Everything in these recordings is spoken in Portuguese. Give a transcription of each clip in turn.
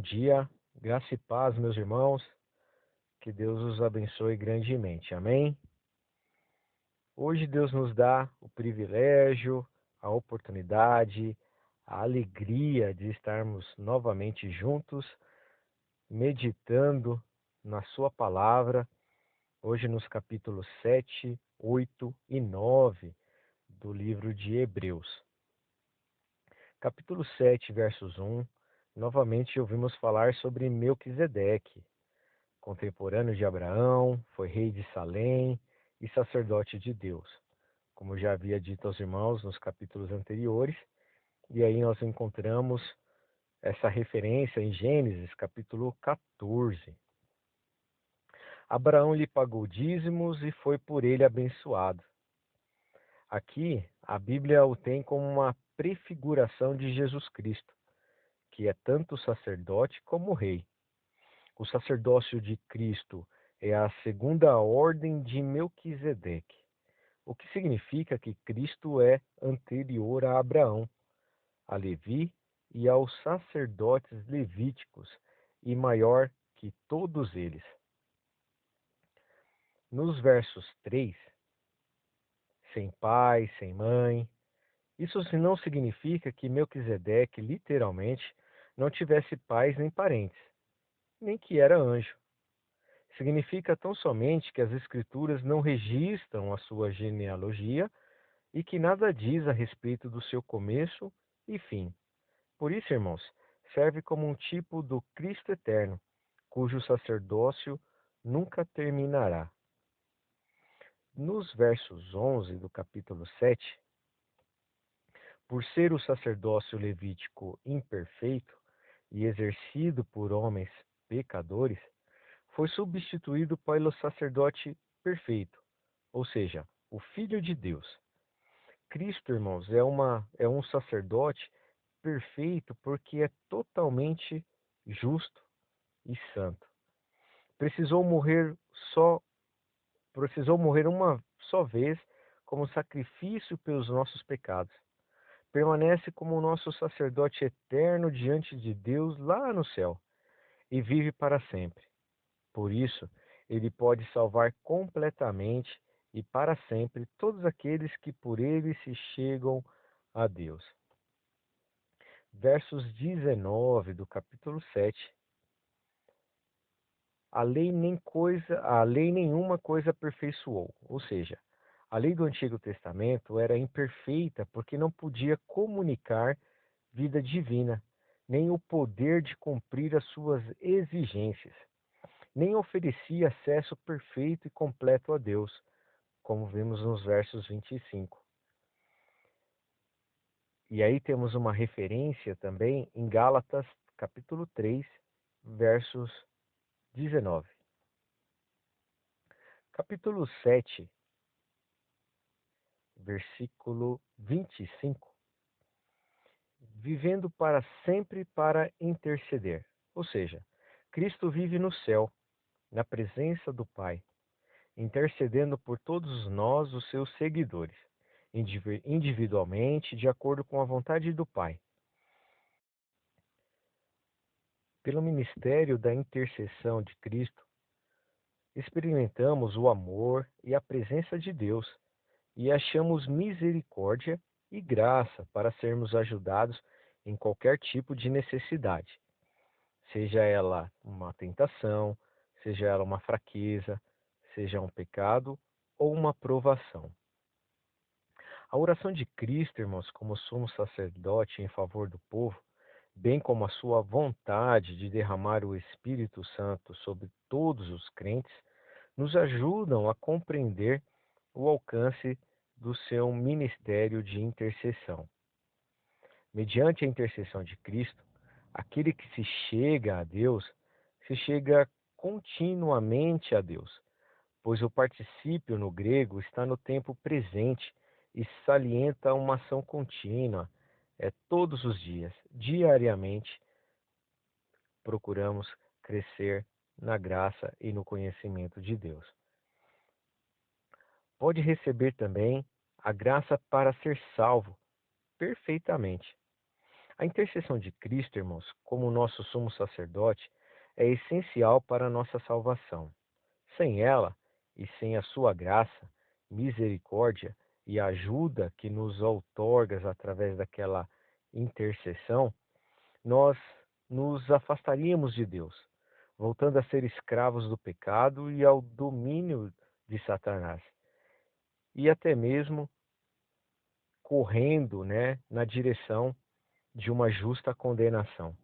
dia, graça e paz, meus irmãos. Que Deus os abençoe grandemente. Amém? Hoje Deus nos dá o privilégio, a oportunidade, a alegria de estarmos novamente juntos, meditando na Sua palavra, hoje nos capítulos 7, 8 e 9 do livro de Hebreus. Capítulo 7, versos 1, novamente ouvimos falar sobre Melquisedeque, contemporâneo de Abraão, foi rei de Salém e sacerdote de Deus, como já havia dito aos irmãos nos capítulos anteriores, e aí nós encontramos essa referência em Gênesis, capítulo 14. Abraão lhe pagou dízimos e foi por ele abençoado. Aqui, a Bíblia o tem como uma prefiguração de Jesus Cristo, que é tanto sacerdote como rei. O sacerdócio de Cristo é a segunda ordem de Melquisedeque, o que significa que Cristo é anterior a Abraão, a Levi e aos sacerdotes levíticos e maior que todos eles. Nos versos 3, sem pai, sem mãe, isso não significa que Melquisedeque literalmente não tivesse pais nem parentes, nem que era anjo. Significa tão somente que as Escrituras não registram a sua genealogia e que nada diz a respeito do seu começo e fim. Por isso, irmãos, serve como um tipo do Cristo eterno, cujo sacerdócio nunca terminará. Nos versos 11 do capítulo 7, por ser o sacerdócio levítico imperfeito e exercido por homens pecadores, foi substituído pelo sacerdote perfeito, ou seja, o Filho de Deus. Cristo, irmãos, é um sacerdote perfeito porque é totalmente justo e santo. Precisou morrer só, precisou morrer uma só vez como sacrifício pelos nossos pecados. Permanece como o nosso sacerdote eterno diante de Deus lá no céu e vive para sempre. Por isso, ele pode salvar completamente e para sempre todos aqueles que por ele se chegam a Deus. Versos 19 do capítulo 7. A lei nenhuma coisa aperfeiçoou, ou seja, a lei do Antigo Testamento era imperfeita porque não podia comunicar vida divina, nem o poder de cumprir as suas exigências, nem oferecia acesso perfeito e completo a Deus, como vimos nos versos 25. E aí temos uma referência também em Gálatas, capítulo 3, versos 19. Capítulo 7, versículo 25. Vivendo para sempre para interceder. Ou seja, Cristo vive no céu, na presença do Pai, intercedendo por todos nós, os seus seguidores, individualmente, de acordo com a vontade do Pai. Pelo ministério da intercessão de Cristo, experimentamos o amor e a presença de Deus e achamos misericórdia e graça para sermos ajudados em qualquer tipo de necessidade, seja ela uma tentação, seja ela uma fraqueza, seja um pecado ou uma provação. A oração de Cristo, irmãos, como sumo sacerdote em favor do povo, bem como a sua vontade de derramar o Espírito Santo sobre todos os crentes, nos ajudam a compreender o alcance do seu ministério de intercessão. Mediante a intercessão de Cristo, aquele que se chega a Deus, se chega continuamente a Deus, pois o particípio no grego está no tempo presente e salienta uma ação contínua, todos os dias, diariamente, procuramos crescer na graça e no conhecimento de Deus. Pode receber também a graça para ser salvo perfeitamente. A intercessão de Cristo, irmãos, como nosso sumo sacerdote, é essencial para a nossa salvação. Sem ela e sem a sua graça, misericórdia e ajuda que nos outorgas através daquela intercessão, nós nos afastaríamos de Deus, voltando a ser escravos do pecado e ao domínio de Satanás, e até mesmo correndo, na direção de uma justa condenação.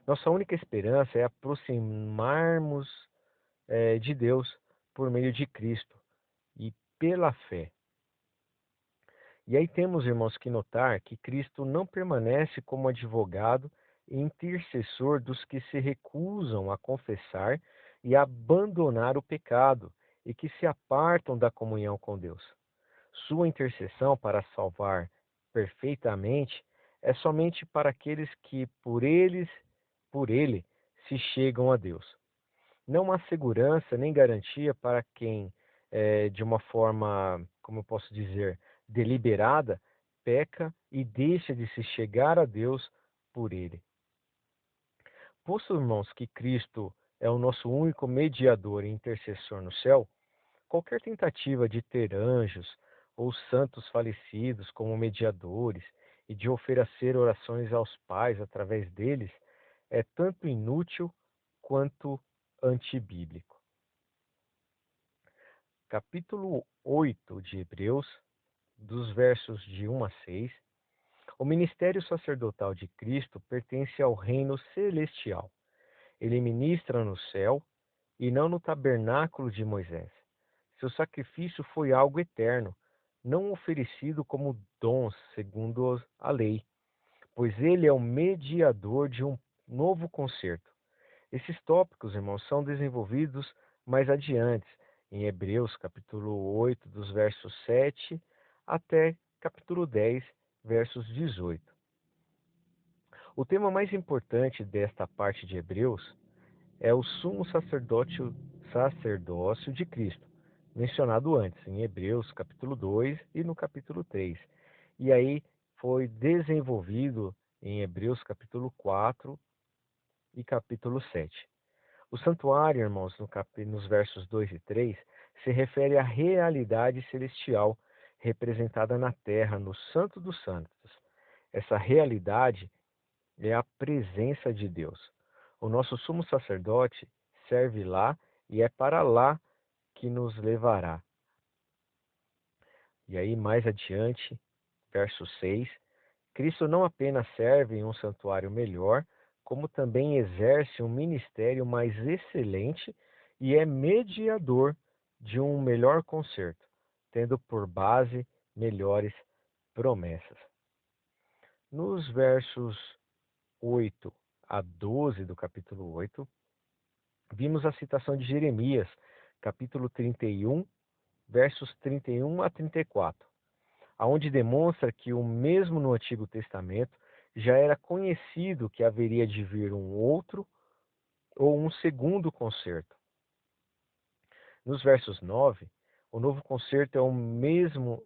Nossa única esperança é aproximarmos de Deus por meio de Cristo e pela fé. E aí temos, irmãos, que notar que Cristo não permanece como advogado e intercessor dos que se recusam a confessar e a abandonar o pecado e que se apartam da comunhão com Deus. Sua intercessão para salvar perfeitamente é somente para aqueles que por ele se chegam a Deus. Não há segurança nem garantia para quem, de uma forma, como eu posso dizer, deliberada, peca e deixa de se chegar a Deus por ele. Posto, irmãos, que Cristo é o nosso único mediador e intercessor no céu, qualquer tentativa de ter anjos ou santos falecidos como mediadores e de oferecer orações aos pais através deles é tanto inútil quanto antibíblico. Capítulo 8 de Hebreus, dos versos de 1 a 6. O ministério sacerdotal de Cristo pertence ao reino celestial. Ele ministra no céu e não no tabernáculo de Moisés. Seu sacrifício foi algo eterno, não oferecido como dons segundo a lei, pois ele é o mediador de um novo concerto. Esses tópicos, irmãos, são desenvolvidos mais adiante, em Hebreus, capítulo 8, dos versos 7 até capítulo 10, versos 18. O tema mais importante desta parte de Hebreus é o sumo sacerdócio de Cristo, mencionado antes, em Hebreus, capítulo 2 e no capítulo 3. E aí foi desenvolvido em Hebreus, capítulo 4 e capítulo 7. O santuário, irmãos, nos versos 2 e 3, se refere à realidade celestial representada na terra, no Santo dos Santos. Essa realidade é a presença de Deus. O nosso sumo sacerdote serve lá e é para lá que nos levará. E aí, mais adiante, verso 6, Cristo não apenas serve em um santuário melhor, como também exerce um ministério mais excelente e é mediador de um melhor concerto, tendo por base melhores promessas. Nos versos 8 a 12 do capítulo 8, vimos a citação de Jeremias, capítulo 31, versos 31 a 34, aonde demonstra que o mesmo no Antigo Testamento já era conhecido que haveria de vir um outro ou um segundo concerto. Nos versos 9, o novo concerto é o mesmo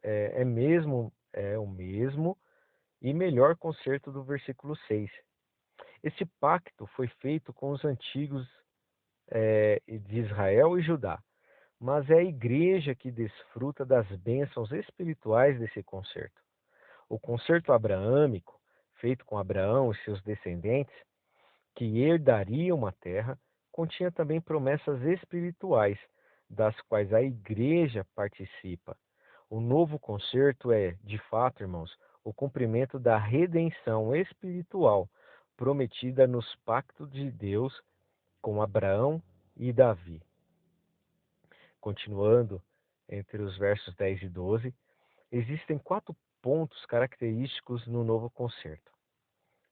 e melhor concerto do versículo 6. Esse pacto foi feito com os antigos de Israel e Judá, mas é a igreja que desfruta das bênçãos espirituais desse concerto. O concerto abraâmico, feito com Abraão e seus descendentes, que herdariam a terra, continha também promessas espirituais, das quais a igreja participa. O novo concerto é, de fato, irmãos, o cumprimento da redenção espiritual prometida nos pactos de Deus com Abraão e Davi. Continuando entre os versos 10 e 12, existem 4 pontos característicos no novo concerto.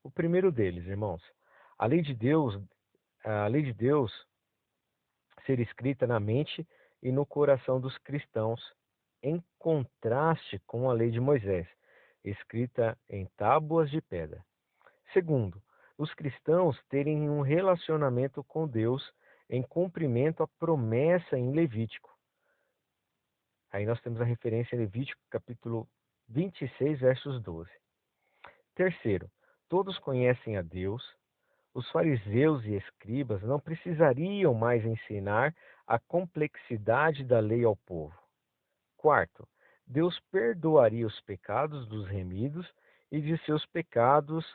O primeiro deles, irmãos, a lei de Deus ser escrita na mente e no coração dos cristãos, em contraste com a lei de Moisés, escrita em tábuas de pedra. Segundo, os cristãos terem um relacionamento com Deus em cumprimento à promessa em Levítico. Aí nós temos a referência em Levítico, capítulo 26, versos 12. Terceiro, todos conhecem a Deus, os fariseus e escribas não precisariam mais ensinar a complexidade da lei ao povo. Quarto, Deus perdoaria os pecados dos remidos e de seus pecados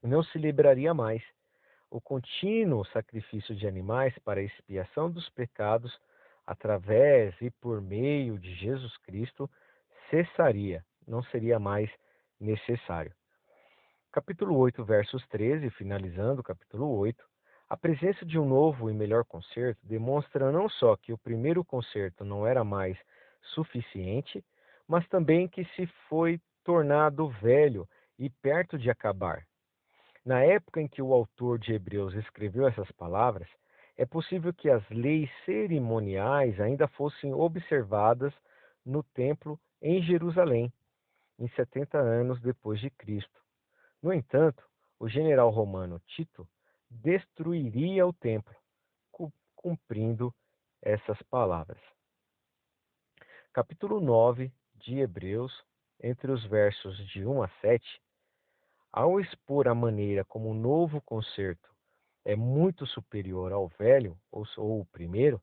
não se lembraria mais. O contínuo sacrifício de animais para a expiação dos pecados, através e por meio de Jesus Cristo, cessaria, não seria mais necessário. Capítulo 8, versos 13, finalizando o capítulo 8, a presença de um novo e melhor concerto demonstra não só que o primeiro concerto não era mais suficiente, mas também que se foi tornado velho e perto de acabar. Na época em que o autor de Hebreus escreveu essas palavras, é possível que as leis cerimoniais ainda fossem observadas no templo em Jerusalém, em 70 anos depois de Cristo. No entanto, o general romano Tito destruiria o templo, cumprindo essas palavras. Capítulo 9 de Hebreus, entre os versos de 1 a 7, ao expor a maneira como o novo concerto é muito superior ao velho, ou o primeiro,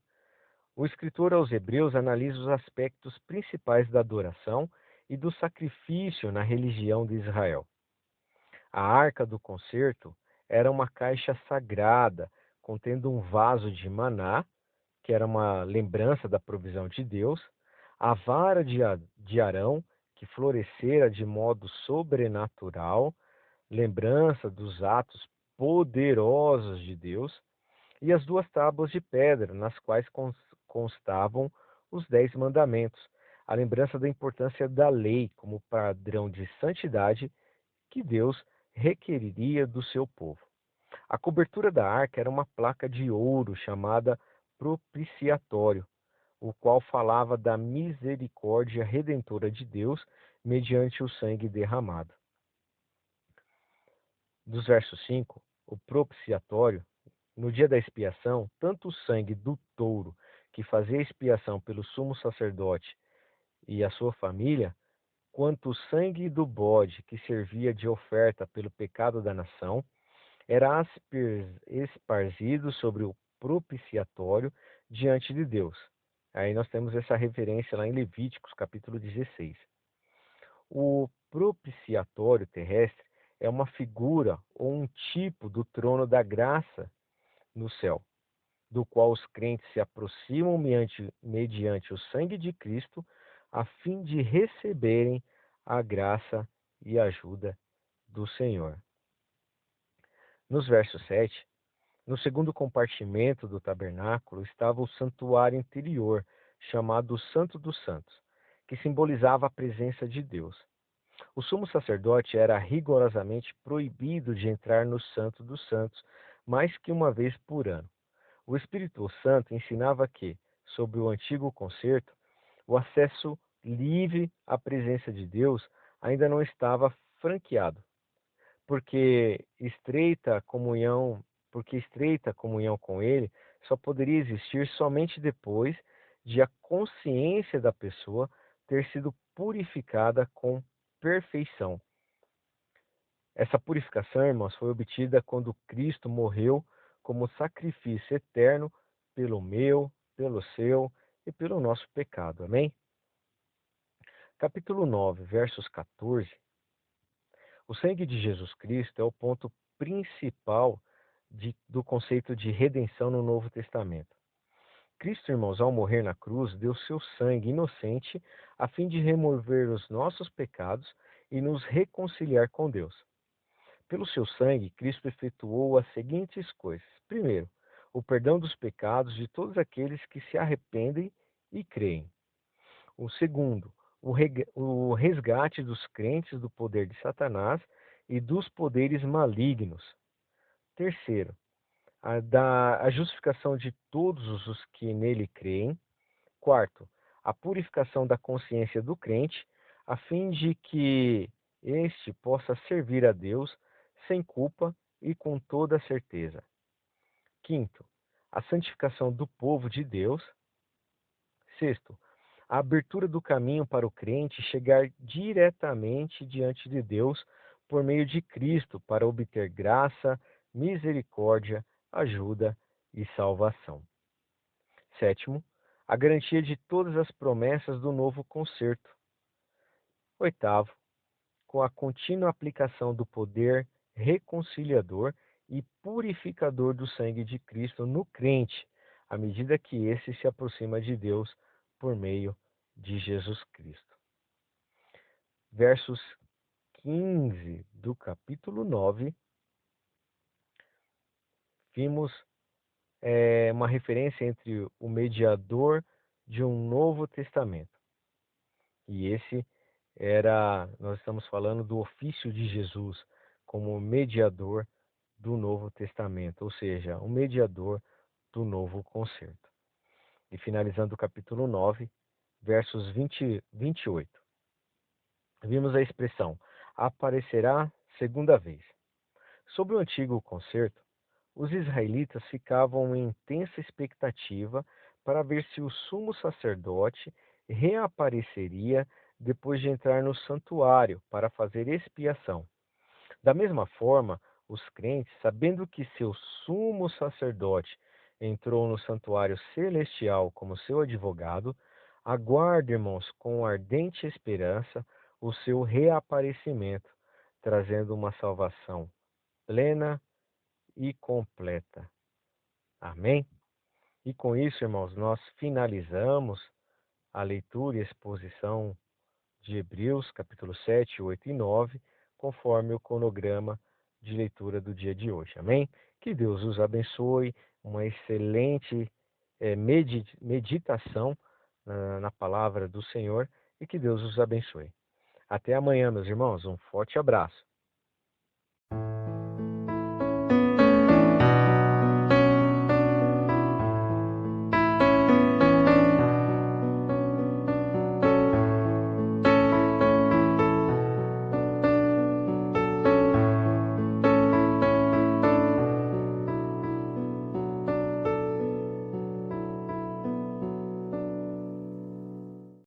o escritor aos Hebreus analisa os aspectos principais da adoração e do sacrifício na religião de Israel. A arca do concerto era uma caixa sagrada contendo um vaso de maná, que era uma lembrança da provisão de Deus, a vara de Arão, que florescera de modo sobrenatural, lembrança dos atos poderosos de Deus, e as 2 tábuas de pedra, nas quais constavam os 10 mandamentos, a lembrança da importância da lei como padrão de santidade que Deus requeriria do seu povo. A cobertura da arca era uma placa de ouro chamada propiciatório, o qual falava da misericórdia redentora de Deus mediante o sangue derramado. Dos versos 5, o propiciatório, no dia da expiação, tanto o sangue do touro, que fazia expiação pelo sumo sacerdote e a sua família, quanto o sangue do bode, que servia de oferta pelo pecado da nação, era esparzido sobre o propiciatório diante de Deus. Aí nós temos essa referência lá em Levíticos, capítulo 16. O propiciatório terrestre é uma figura ou um tipo do trono da graça no céu, do qual os crentes se aproximam mediante o sangue de Cristo, a fim de receberem a graça e ajuda do Senhor. Nos versos 7, no segundo compartimento do tabernáculo estava o santuário interior, chamado Santo dos Santos, que simbolizava a presença de Deus. O sumo sacerdote era rigorosamente proibido de entrar no Santo dos Santos mais que uma vez por ano. O Espírito Santo ensinava que, sob o antigo concerto, o acesso livre à presença de Deus ainda não estava franqueado, porque estreita comunhão com ele só poderia existir somente depois de a consciência da pessoa ter sido purificada com perfeição. Essa purificação, irmãos, foi obtida quando Cristo morreu como sacrifício eterno pelo meu, pelo seu e pelo nosso pecado. Amém? Capítulo 9, versos 14. O sangue de Jesus Cristo é o ponto principal do conceito de redenção no Novo Testamento. Cristo, irmãos, ao morrer na cruz, deu seu sangue inocente a fim de remover os nossos pecados e nos reconciliar com Deus. Pelo seu sangue, Cristo efetuou as seguintes coisas. Primeiro, o perdão dos pecados de todos aqueles que se arrependem e creem. O segundo, o resgate dos crentes do poder de Satanás e dos poderes malignos. Terceiro, a justificação de todos os que nele creem. Quarto, a purificação da consciência do crente, a fim de que este possa servir a Deus sem culpa e com toda certeza. Quinto, a santificação do povo de Deus. Sexto, a abertura do caminho para o crente chegar diretamente diante de Deus por meio de Cristo para obter graça, misericórdia, ajuda e salvação. Sétimo, a garantia de todas as promessas do novo concerto. Oitavo, com a contínua aplicação do poder reconciliador e purificador do sangue de Cristo no crente, à medida que esse se aproxima de Deus por meio de Jesus Cristo. Versos 15 do capítulo 9, vimos uma referência entre o mediador de um Novo Testamento. E esse nós estamos falando do ofício de Jesus como mediador do Novo Testamento, ou seja, o mediador do novo concerto. E finalizando o capítulo 9, versos 20 e 28. Vimos a expressão aparecerá segunda vez. Sobre o antigo concerto, os israelitas ficavam em intensa expectativa para ver se o sumo sacerdote reapareceria depois de entrar no santuário para fazer expiação. Da mesma forma, os crentes, sabendo que seu sumo sacerdote entrou no santuário celestial como seu advogado, aguardam, irmãos, com ardente esperança o seu reaparecimento, trazendo uma salvação plena e completa. Amém? E com isso, irmãos, nós finalizamos a leitura e exposição de Hebreus, capítulo 7, 8 e 9, conforme o cronograma de leitura do dia de hoje. Amém? Que Deus os abençoe, uma excelente meditação na palavra do Senhor e que Deus os abençoe. Até amanhã, meus irmãos. Um forte abraço.